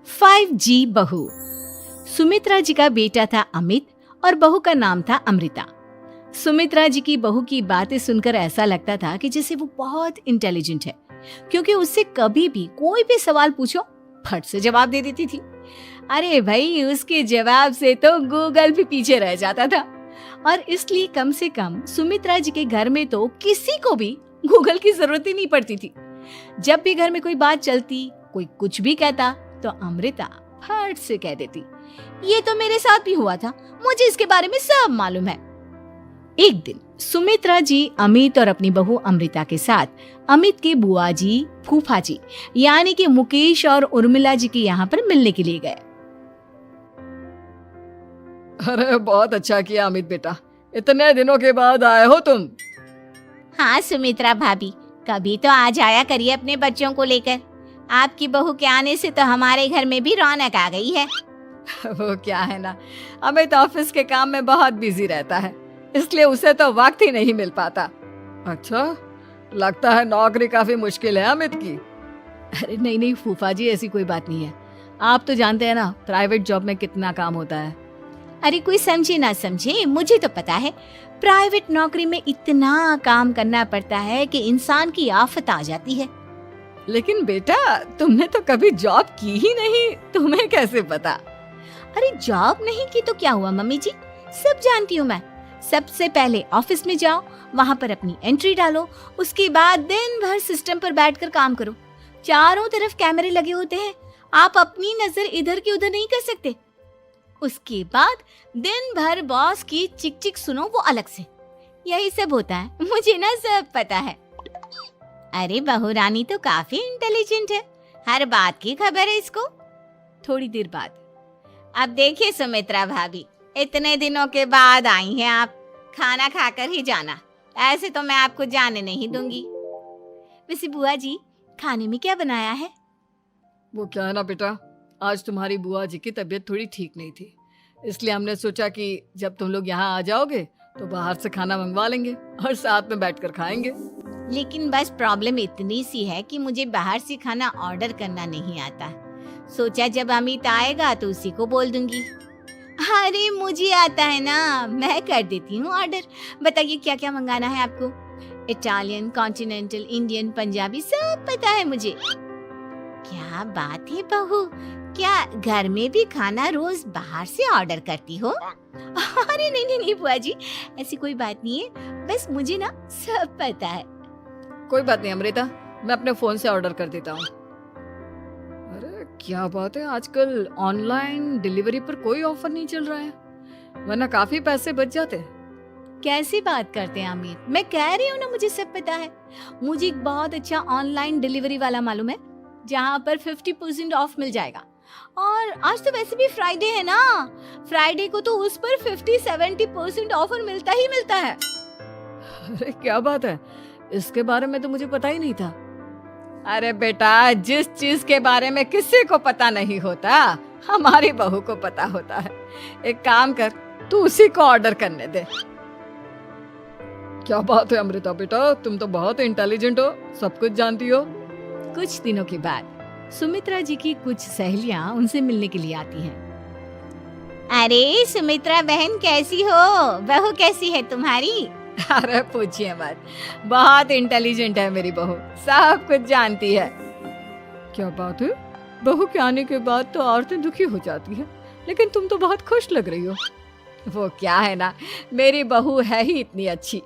5G बहू। सुमित्रा जी का बेटा था अमित और बहू का नाम था अमृता। सुमित्रा जी की बहू की बातें सुनकर ऐसा लगता था कि जैसे वो बहुत इंटेलिजेंट है, क्योंकि उससे कभी भी कोई भी सवाल पूछो फट से जवाब दे देती थी। अरे भाई, उसके जवाब से तो गूगल भी पीछे रह जाता था। और इसलिए कम से कम सुमित्रा जी के घर में तो किसी को भी गूगल की जरूरत ही नहीं पड़ती थी। जब भी घर में कोई बात चलती, कोई कुछ भी कहता, तो अमृता फट से कह देती, ये तो मेरे साथ भी हुआ था, मुझे इसके बारे में सब मालूम है। एक दिन सुमित्रा जी अमित और अपनी बहू अमृता के साथ अमित के बुआ जी, फूफा जी यानी कि मुकेश और उर्मिला जी के यहाँ पर मिलने के लिए गए। अरे बहुत अच्छा किया अमित बेटा, इतने दिनों के बाद आए हो तुम। हाँ सुमित्रा भाभी, कभी तो आ जाया करिए अपने बच्चों को लेकर। आपकी बहू के आने से तो हमारे घर में भी रौनक आ गई है। वो क्या है ना, अमित ऑफिस के काम में बहुत बिजी रहता है, इसलिए उसे तो वक्त ही नहीं मिल पाता। अच्छा, लगता है नौकरी काफी मुश्किल है अमित की। अरे नहीं नहीं फूफा जी, ऐसी कोई बात नहीं है। आप तो जानते हैं ना प्राइवेट जॉब में कितना काम होता है। अरे कोई समझे ना समझे, मुझे तो पता है प्राइवेट नौकरी में इतना काम करना पड़ता है कि इंसान की आफत आ जाती है। लेकिन बेटा, तुमने तो कभी जॉब की ही नहीं, तुम्हें कैसे पता? अरे जॉब नहीं की तो क्या हुआ मम्मी जी, सब जानती हूँ मैं। सबसे पहले ऑफिस में जाओ, वहाँ पर अपनी एंट्री डालो, उसके बाद दिन भर सिस्टम पर बैठकर काम करो। चारों तरफ कैमरे लगे होते हैं, आप अपनी नजर इधर की उधर नहीं कर सकते। उसके बाद दिन भर बॉस की चिक चिक सुनो, वो अलग से। यही सब होता है, मुझे ना सब पता है। अरे बहू रानी तो काफी इंटेलिजेंट है, हर बात की खबर है इसको। थोड़ी देर बाद, अब देखिए सुमित्रा भाभी, इतने दिनों के बाद आई हैं आप, खाना खाकर ही जाना, ऐसे तो मैं आपको जाने नहीं दूंगी। वैसे बुआ जी, खाने में क्या बनाया है? वो क्या है ना बेटा, आज तुम्हारी बुआ जी की तबीयत थोड़ी ठीक नहीं थी, इसलिए हमने सोचा कि जब तुम लोग यहाँ आ जाओगे तो बाहर से खाना मंगवा लेंगे और साथ में बैठकर खाएंगे। लेकिन बस प्रॉब्लम इतनी सी है कि मुझे बाहर से खाना ऑर्डर करना नहीं आता। सोचा जब अमित आएगा तो उसी को बोल दूंगी। अरे मुझे आता है ना, मैं कर देती हूँ ऑर्डर। बताइए क्या क्या मंगाना है आपको? इटालियन, कॉन्टिनेंटल, इंडियन, पंजाबी, सब पता है मुझे। क्या बात है बहू, क्या घर में भी खाना रोज बाहर से ऑर्डर करती हो? अरे नहीं नहीं नहीं बुआ जी, ऐसी कोई बात नहीं है, बस मुझे ना सब पता है। कोई बात नहीं अमृता, मैं अपने फोन से ऑर्डर कर देता हूँ। अरे क्या बात है, आजकल ऑनलाइन डिलीवरी पर कोई ऑफर नहीं चल रहा है, वरना काफी पैसे बच जाते। कैसी बात करते हैं अमित, मैं कह रही हूँ ना मुझे सब पता है। मुझे एक बहुत अच्छा ऑनलाइन डिलीवरी वाला मालूम है, जहाँ पर 50% ऑफ मिल जाएगा। और आज तो वैसे भी फ्राइडे है ना, फ्राइडे को तो उस पर 50-70% ऑफर मिलता ही मिलता है। अरे क्या बात है, इसके बारे में तो मुझे पता ही नहीं था। अरे बेटा, जिस चीज के बारे में किसी को पता नहीं होता, हमारी बहू को पता होता है। एक काम कर, तू उसी को ऑर्डर करने दे। क्या बात है अमृता बेटा, तुम तो बहुत इंटेलिजेंट हो, सब कुछ जानती हो। कुछ दिनों के बाद सुमित्रा जी की कुछ सहेलियां उनसे मिलने के लिए आती हैं। अरे सुमित्रा बहन कैसी हो, बहू कैसी है तुम्हारी? अरे पूछिए मत, बहुत इंटेलिजेंट है मेरी बहू, सब कुछ जानती है। क्या बात है, बहू के आने के बाद तो औरतें दुखी हो जाती है, लेकिन तुम तो बहुत खुश लग रही हो। वो क्या है ना, मेरी बहू है ही इतनी अच्छी।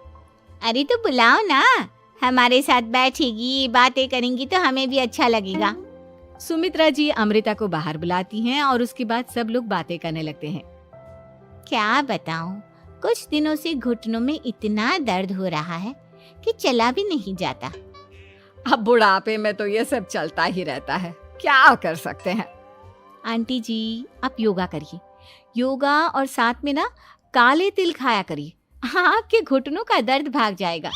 अरे तो बुलाओ ना, हमारे साथ बैठेगी, बातें करेंगी तो हमें भी अच्छा लगेगा। सुमित्रा जी अमृता को बाहर बुलाती हैं और उसके बाद सब लोग बातें करने लगते हैं। क्या बताऊं, कुछ दिनों से घुटनों में इतना दर्द हो रहा है कि चला भी नहीं जाता। अब बुढ़ापे में तो ये सब चलता ही रहता है, क्या कर सकते हैं। आंटी जी, आप योगा करिए, योगा और साथ में ना काले तिल खाया करिए, आपके घुटनों का दर्द भाग जाएगा।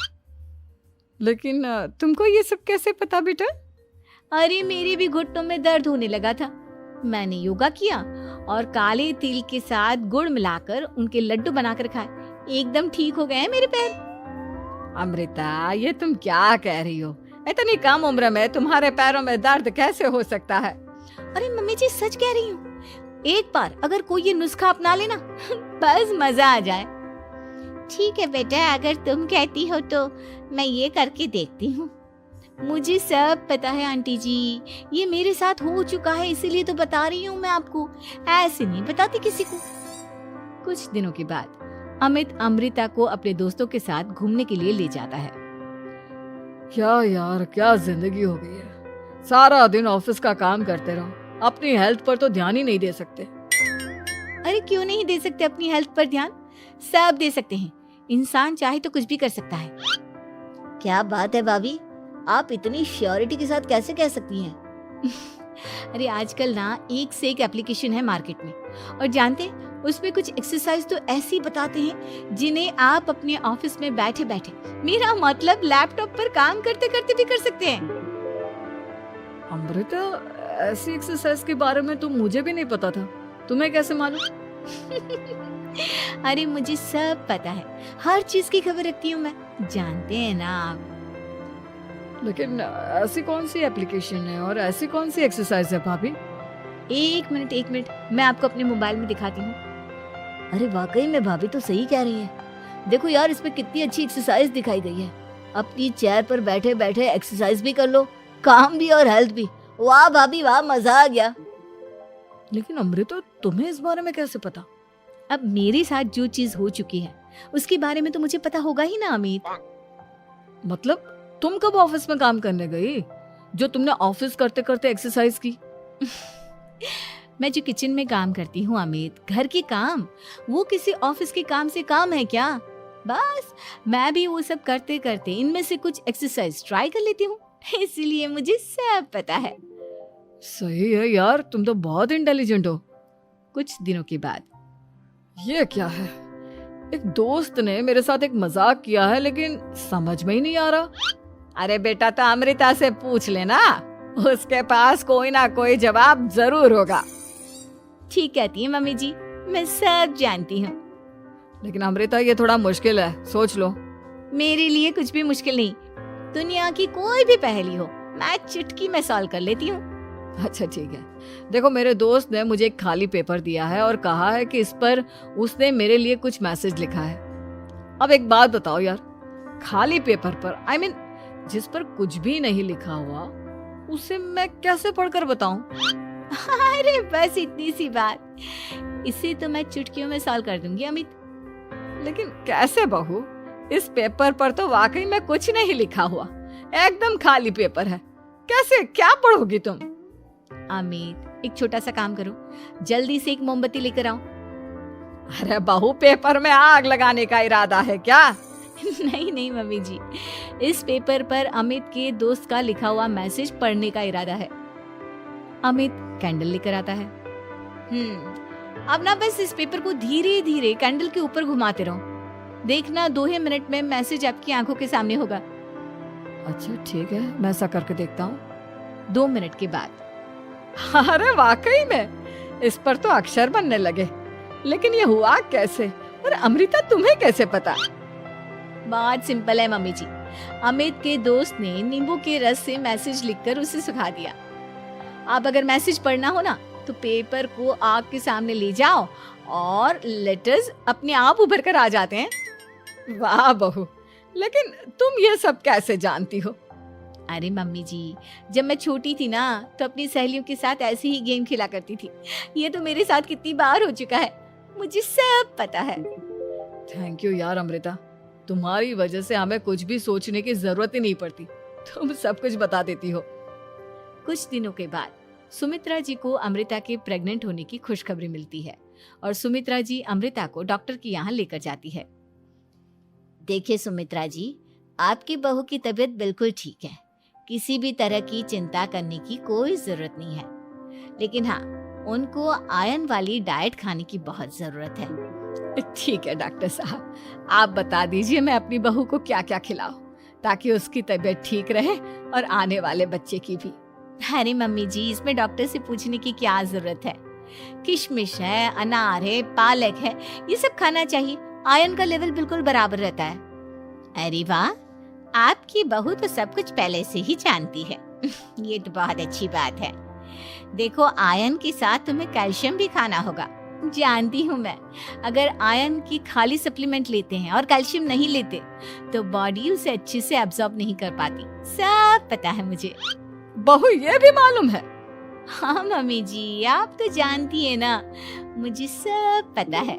लेकिन तुमको ये सब कैसे पता बेटा? अरे मेरे भी घुटनों में दर्द होने लगा था, मैंने योगा किया और काले तिल के साथ गुड़ मिलाकर उनके लड्डू बनाकर खाए, एकदम ठीक हो गए हैं मेरे पैर। अमृता, ये तुम क्या कह रही हो? इतनी कम उम्र में तुम्हारे पैरों में दर्द कैसे हो सकता है? अरे मम्मी जी सच कह रही हूँ, एक बार अगर कोई ये नुस्खा अपना लेना बस मजा आ जाए। ठीक है बेटा, अगर तुम कहती हो तो मैं ये करके देखती हूँ। मुझे सब पता है आंटी जी, ये मेरे साथ हो चुका है, इसीलिए तो बता रही हूँ मैं आपको, ऐसे नहीं बताती किसी को। कुछ दिनों के बाद अमित अमृता को अपने दोस्तों के साथ घूमने के लिए ले जाता है। क्या यार, क्या जिंदगी हो गई है। सारा दिन ऑफिस का काम करते रहो, अपनी हेल्थ पर तो ध्यान ही नहीं दे सकते। अरे क्यों नहीं दे सकते अपनी हेल्थ पर ध्यान? सब दे सकते हैं, इंसान चाहे तो कुछ भी कर सकता है। क्या बात है भाभी, आप इतनी श्योरिटी के साथ कैसे कह सकती हैं? अरे आजकल ना एक से एक एप्लीकेशन है मार्केट में, और जानते हैं उसमें कुछ एक्सरसाइज तो ऐसी बताते हैं जिन्हें आप अपने ऑफिस में बैठे बैठे, मेरा मतलब लैपटॉप पर काम करते करते भी कर सकते हैं। अमृता, ऐसी एक्सरसाइज के बारे में तो मुझे भी नहीं पता था, तुम्हें कैसे मालूम? अरे मुझे सब पता है, हर चीज की खबर रखती हूँ मैं, जानते हैं ना आप। लेकिन ऐसी कौन सी एप्लीकेशन है और ऐसी कौन सी एक्सरसाइज है भाभी? एक मिनट, मैं आपको अपने मोबाइल में दिखाती हूँ। अरे वाकई में भाभी तो सही कह रही हैं। देखो यार, इसमें कितनी अच्छी एक्सरसाइज दिखाई गई है। अपनी चेयर पर बैठे बैठे एक्सरसाइज भी कर लो, काम भी और हेल्थ भी। वाह भाभी वाह, मजा आ गया। लेकिन अमृता, तुम्हें इस बारे में कैसे पता? अब मेरे साथ जो चीज हो चुकी है उसके बारे में तो मुझे पता होगा ही ना अमित। मतलब तुम कब ऑफिस में काम करने गई जो तुमने ऑफिस करते करते एक्सरसाइज की? मैं जो किचन में काम करती हूँ अमित, घर के काम, वो किसी ऑफिस के काम से काम है क्या? बस मैं भी वो सब करते करते इनमें से कुछ एक्सरसाइज ट्राई कर लेती हूँ, इसीलिए मुझे सब पता है। सही है यार, तुम तो बहुत इंटेलिजेंट हो। कुछ दिनों के बाद, ये क्या है? एक दोस्त ने मेरे साथ एक मजाक किया है, लेकिन समझ में ही नहीं आ रहा। अरे बेटा, तो अमृता से पूछ लेना, उसके पास कोई ना कोई जवाब जरूर होगा। ठीक कहती है मम्मी जी, मैं सब जानती हूँ। लेकिन अमृता, ये थोड़ा मुश्किल है, सोच लो। मेरे लिए कुछ भी मुश्किल नहीं, दुनिया की कोई भी पहेली हो मैं चुटकी में सॉल्व कर लेती हूँ। अच्छा ठीक है, देखो मेरे दोस्त ने मुझे एक खाली पेपर दिया है और कहा है कि इस पर उसने मेरे लिए कुछ मैसेज लिखा है। अब एक बात बताओ यार, खाली पेपर पर, I mean, जिस पर कुछ भी नहीं लिखा हुआ, उसे मैं कैसे पढ़कर बताऊं? अरे बस इतनी सी बात, इसे तो मैं चुटकियों में सॉल्व कर दूंगी अमित। लेकिन कैसे बहू? इस पेपर पर तो वाकई में कुछ नहीं लिखा हुआ, एकदम खाली पेपर है, कैसे, क्या पढ़ोगी तुम? अमित, एक छोटा सा काम करो, जल्दी से एक मोमबत्ती लेकर आओ। अरे बहू, पेपर में आग लगाने का इरादा है क्या? नहीं मम्मी जी, इस पेपर पर अमित के दोस्त का लिखा हुआ मैसेज पढ़ने का इरादा है। अमित कैंडल लेकर आता है। अब ना बस इस पेपर को धीरे धीरे कैंडल के ऊपर घुमाते रहो, देखना 2 ही मिनट में मैसेज आपकी आंखों के सामने होगा। अच्छा ठीक है, मैं ऐसा करके देखता हूँ। 2 मिनट के बाद, अरे वाकई में इस पर तो अक्षर बनने लगे, लेकिन ये हुआ कैसे? और अमृता, तुम्हें कैसे पता? बहुत सिंपल है मम्मी जी, अमित के दोस्त ने नींबू के रस से मैसेज लिखकर उसे सुखा दिया। अब अगर मैसेज पढ़ना हो ना, तो पेपर को आग के सामने ले जाओ और लेटर्स अपने आप उभर कर आ जाते हैं। वाह बहू, लेकिन तुम ये सब कैसे जानती हो? अरे मम्मी जी, जब मैं छोटी थी ना, तो अपनी सहेलियों के साथ ऐसे ही गेम खेला करती थी। ये तो मेरे साथ कितनी बार हो चुका है, मुझे सब पता है। थैंक यू यार अमृता, तुम्हारी वजह से हमें कुछ भी सोचने की जरूरत ही नहीं पड़ती, तुम सब कुछ बता देती हो। कुछ दिनों के बाद सुमित्रा जी को अमृता के प्रेग्नेंट होने की खुशखबरी मिलती है और सुमित्रा जी अमृता को डॉक्टर के यहाँ लेकर जाती है। देखिए सुमित्रा जी, आपकी बहू की तबीयत बिल्कुल ठीक है, किसी भी तरह की चिंता करने की कोई जरूरत नहीं है, लेकिन हाँ, उनको आयरन वाली डाइट खाने की बहुत जरूरत है। ठीक है डॉक्टर साहब, आप बता दीजिए मैं अपनी बहू को क्या क्या खिलाऊं ताकि उसकी तबीयत ठीक रहे और आने वाले बच्चे की भी। अरे मम्मी जी, इसमें डॉक्टर से पूछने की क्या जरूरत है, किशमिश है, अनार है, पालक है, ये सब खाना चाहिए, आयरन का लेवल बिल्कुल बराबर रहता है। अरे वाह, आपकी बहू तो सब कुछ पहले से ही जानती है। ये तो बहुत अच्छी बात है। देखो, आयरन के साथ तुम्हें कैल्शियम भी खाना होगा। जानती हूँ मैं, अगर आयरन की खाली सप्लीमेंट लेते हैं और कैल्शियम नहीं लेते तो बॉडी उसे अच्छे से एब्जॉर्ब नहीं कर पाती। सब पता है मुझे। बहू ये भी मालूम है? हाँ मम्मी जी, आप तो जानती है ना, मुझे सब पता है।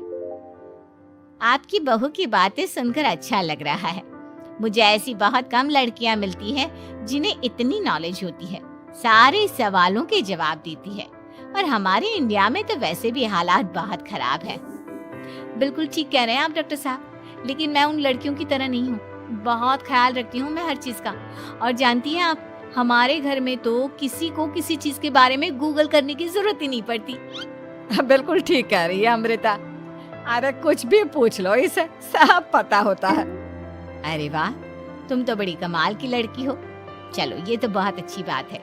आपकी बहू की बातें सुनकर अच्छा लग रहा है। मुझे ऐसी बहुत कम लड़कियां मिलती हैं जिन्हें इतनी नॉलेज होती है, सारे सवालों के जवाब देती है। और हमारे इंडिया में तो वैसे भी हालात बहुत खराब है। बिल्कुल ठीक कह रहे हैं आप डॉक्टर साहब, लेकिन मैं उन लड़कियों की तरह नहीं हूँ। बहुत ख्याल रखती हूँ मैं हर चीज का। और जानती हैं आप, हमारे घर में तो किसी को किसी चीज के बारे में गूगल करने की जरूरत ही नहीं पड़ती। बिल्कुल ठीक कह रही है अमृता। अरे कुछ भी पूछ लो, इसे सब पता होता है। अरे वाह, तुम तो बड़ी कमाल की लड़की हो। चलो, ये तो बहुत अच्छी बात है,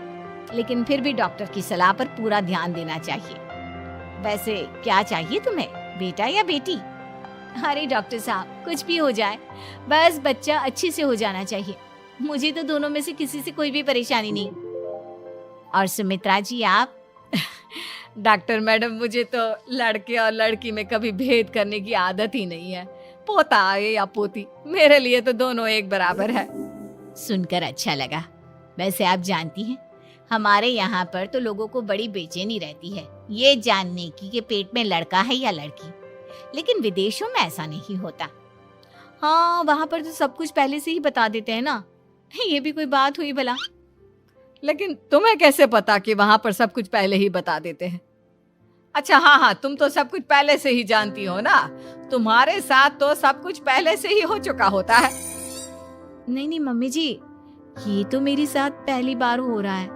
लेकिन फिर भी डॉक्टर की सलाह पर पूरा ध्यान देना चाहिए। वैसे क्या चाहिए तुम्हें, बेटा या बेटी? अरे डॉक्टर साहब, कुछ भी हो जाए, बस बच्चा अच्छे से हो जाना चाहिए। मुझे तो दोनों में से किसी से कोई भी परेशानी नहीं। और सुमित्रा जी, आप? डॉक्टर मैडम, मुझे तो लड़के और लड़की में कभी भेद करने की आदत ही नहीं है। पोता आए या पोती, मेरे लिए तो दोनों एक बराबर है। सुनकर अच्छा लगा। वैसे आप जानती हैं, हमारे यहाँ पर तो लोगों को बड़ी बेचैनी रहती है ये जानने की कि पेट में लड़का है या लड़की, लेकिन विदेशों में ऐसा नहीं होता। हाँ, वहाँ पर तो सब कुछ पहले से ही बता देते हैं ना। ये भी कोई बात हुई भला? लेकिन तुम्हें कैसे पता कि वहां पर सब कुछ पहले ही बता देते हैं? अच्छा हाँ, तुम तो सब कुछ पहले से ही जानती हो ना। तुम्हारे साथ तो सब कुछ पहले से ही हो चुका होता है। नहीं मम्मी जी, ये तो मेरे साथ पहली बार हो रहा है,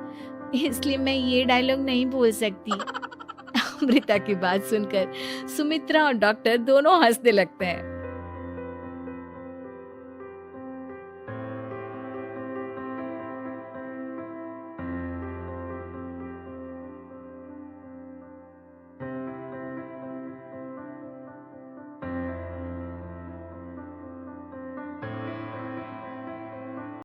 इसलिए मैं ये डायलॉग नहीं बोल सकती। अमृता की बात सुनकर सुमित्रा और डॉक्टर दोनों हंसने लगते हैं।